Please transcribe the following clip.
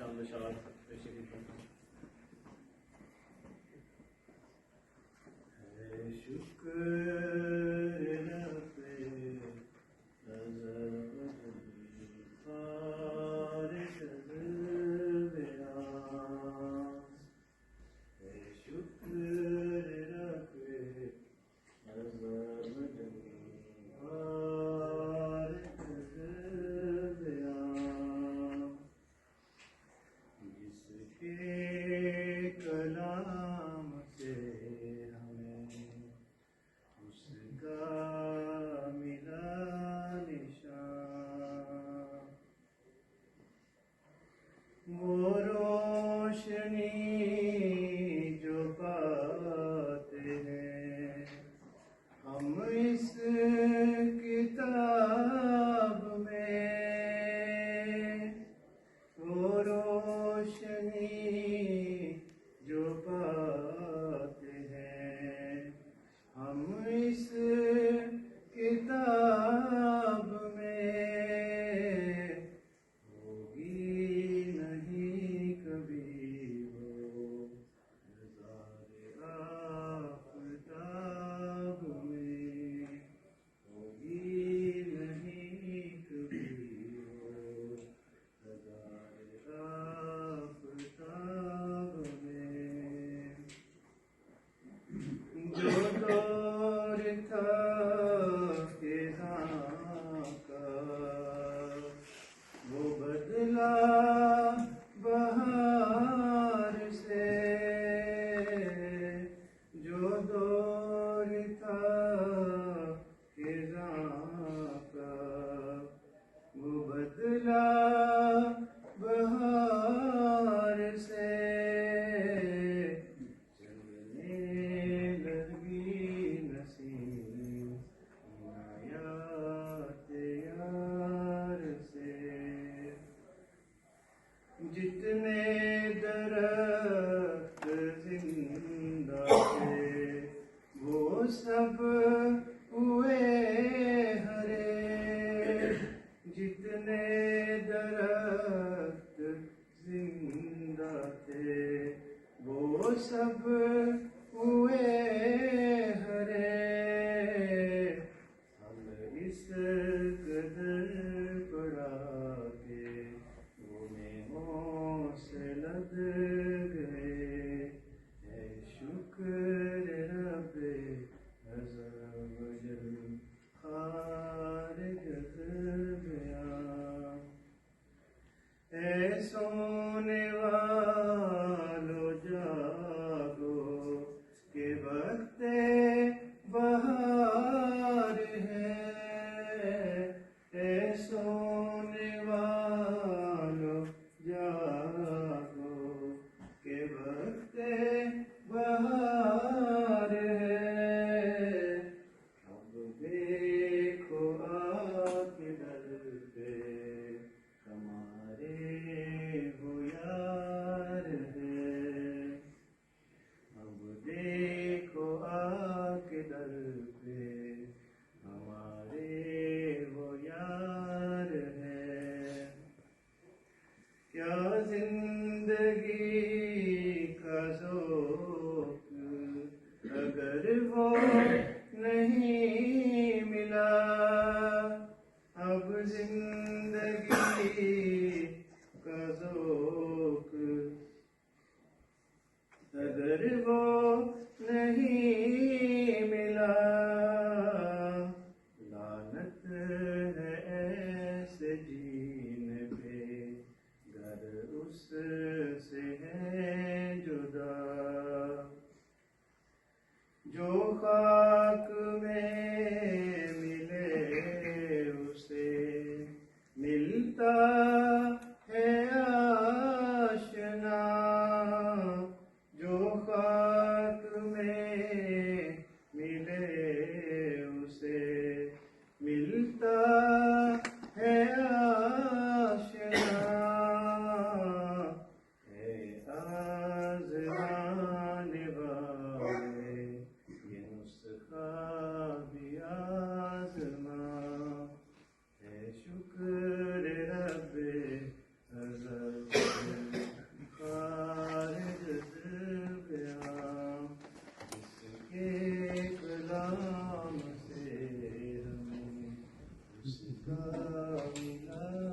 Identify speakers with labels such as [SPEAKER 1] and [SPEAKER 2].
[SPEAKER 1] چند اشعار پیش خدمت ہیں۔ وہ روشنی جو پاتے ہیں ہم اس کتاب میں، وہ روشنی جو پاتے ہیں ہم اس کتاب میں، جو دور تھا خزاں کا وہ بدلا بہار سے، جو دور تھا خزاں کا وہ بدلا بہار سے، جتنے درخت زندہ تھے وہ سب ہوئے ہرے، جتنے درخت زندہ تھے وہ سب ہوئے ہرے، ہم اس قدر پڑا کے لگ گئے، ہے شکر رب عز و جل خارج بیان، اے سونے والو جاگو کہ وقت بہار ہے، اے سونے والو جاگو کہ وقت بہار ہے، اب دیکھو آ کے در پہ ہمارے وہ یار ہے، اب دیکھو آ کے در پہ ہمارے وہ یار ہے، کیا زندگی کا ذوق اگر وہ نہیں ملا، اب زندگی کا ذوق اگر وہ نہیں ملا، لعنت ہے ایسے جینے پہ گر اس سے ہے جدا، جو خاک میں ملے اسے ملتا ہے آشنا، جو خاک میں ملے اسے ملتا اس کا ملا